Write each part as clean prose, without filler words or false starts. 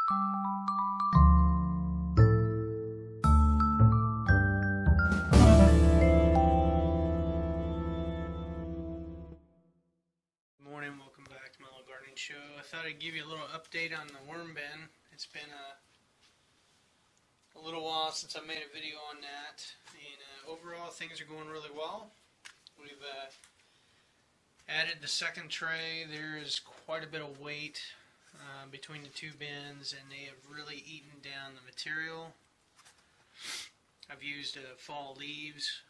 Morning, welcome back to my little gardening show. I thought I'd give you a little update on the worm bin. It's been a little while since I made a video on that, and overall things are going really well. We've added the second tray. There is quite a bit of weight between the two bins, and they have really eaten down the material. I've used fall leaves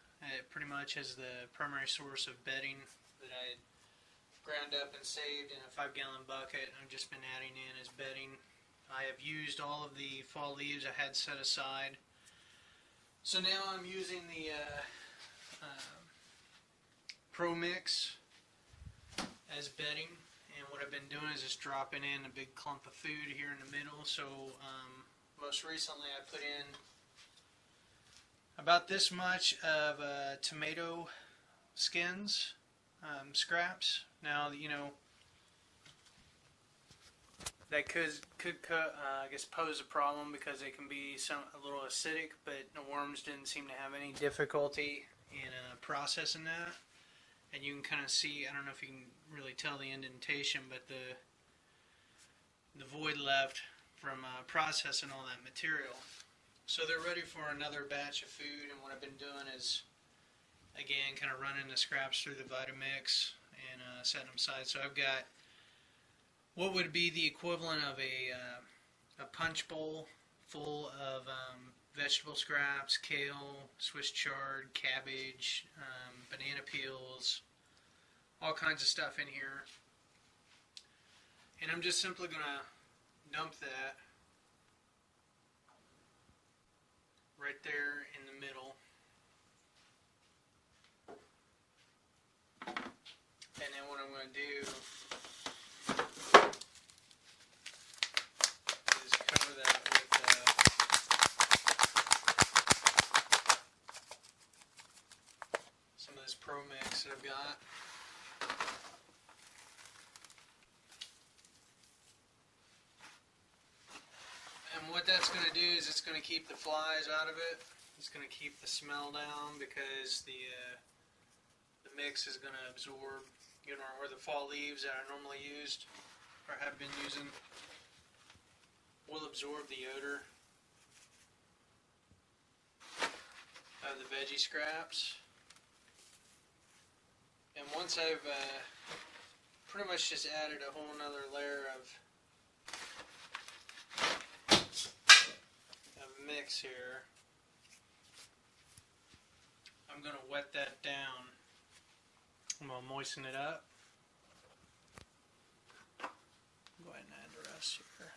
pretty much as the primary source of bedding that I had ground up and saved in a 5-gallon bucket. I've just been adding in as bedding. I have used all of the fall leaves I had set aside. So now I'm using the Pro Mix as bedding, and what I've been doing is just dropping in a big clump of food here in the middle. So most recently I put in about this much of tomato skins, scraps. Now, you know, that could I guess pose a problem because they can be a little acidic, but the worms didn't seem to have any difficulty in processing that. And you can kind of see, I don't know if you can really tell the indentation, but the void left from processing all that material. So they're ready for another batch of food, and what I've been doing is, again, kind of running the scraps through the vitamix and setting them aside. So I've got what would be the equivalent of a punch bowl full of vegetable scraps, kale, Swiss chard, cabbage, banana peels, all kinds of stuff in here. And I'm just simply going to dump that right there in the middle. And then what I'm going to do is cover that with some of this Pro Mix that I've got. And what that's going to do is it's going to keep the flies out of it. It's going to keep the smell down because the mix is going to absorb, you know, or the fall leaves that I normally used or have been using will absorb the odor of the veggie scraps. And once I've pretty much just added a whole nother layer of mix here, I'm going to wet that down. I'm going to moisten it up. Go ahead and add the rest here.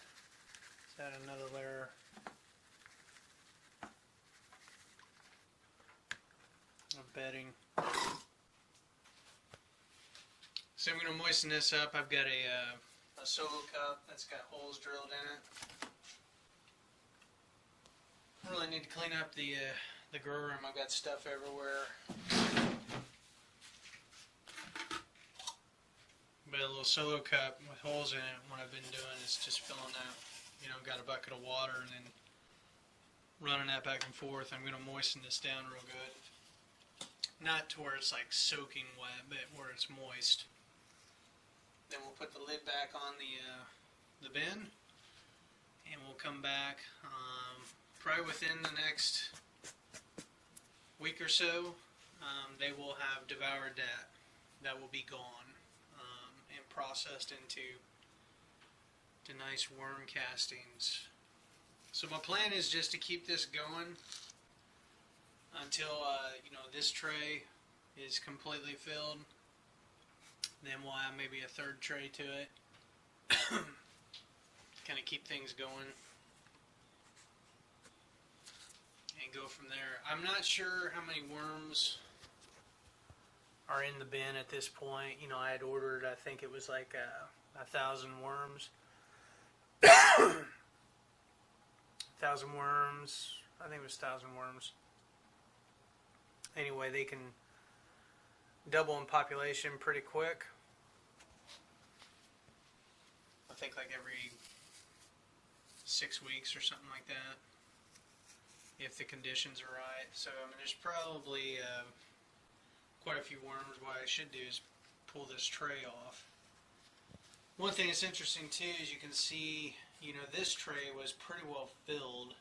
Let's add another layer of bedding. So I'm going to moisten this up. I've got a solo cup that's got holes drilled in it. I really need to clean up the grow room. I've got stuff everywhere. But a little solo cup with holes in it, what I've been doing is just filling that, you know, got a bucket of water and then running that back and forth. I'm going to moisten this down real good. Not to where it's like soaking wet, but where it's moist. Then we'll put the lid back on the bin, and we'll come back probably within the next week or so. They will have devoured that. That will be gone and processed into nice worm castings. So my plan is just to keep this going until you know, this tray is completely filled. Then we'll add maybe a third tray to it. Kind of keep things going and go from there. I'm not sure how many worms are in the bin at this point. You know, I had ordered, I think it was like 1,000 worms. 1,000 worms. I think it was 1,000 worms. Anyway, they can double in population pretty quick. I think like every 6 weeks or something like that, if the conditions are right. So I mean, there's probably quite a few worms. What I should do is pull this tray off. One thing that's interesting too is you can see, you know, this tray was pretty well filled.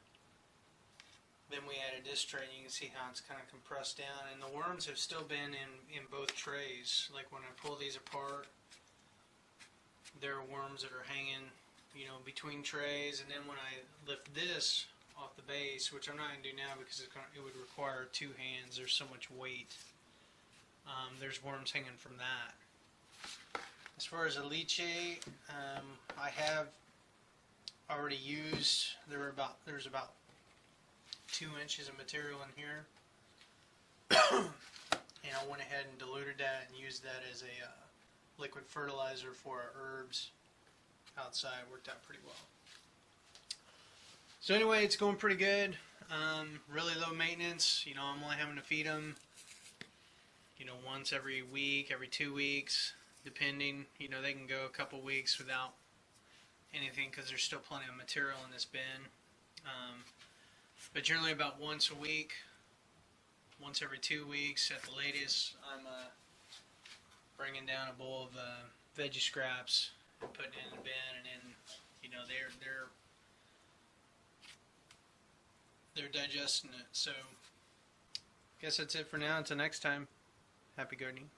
Then we added this tray, and you can see how it's kind of compressed down, and the worms have still been in both trays. Like when I pull these apart, there are worms that are hanging, you know, between trays, and then when I lift this off the base, which I'm not going to do now because it would require 2 hands, there's so much weight, there's worms hanging from that. As far as a leachate, I have already used, there's about 2 inches of material in here, and I went ahead and diluted that and used that as a liquid fertilizer for our herbs outside. Worked out pretty well. So anyway, it's going pretty good. Really low maintenance. You know, I'm only having to feed them, you know, once every week, every 2 weeks, depending. You know, they can go a couple weeks without anything because there's still plenty of material in this bin. But generally about once a week, once every 2 weeks at the latest, I'm bringing down a bowl of veggie scraps and putting it in the bin, and then, you know, they're digesting it. So, guess that's it for now. Until next time, happy gardening.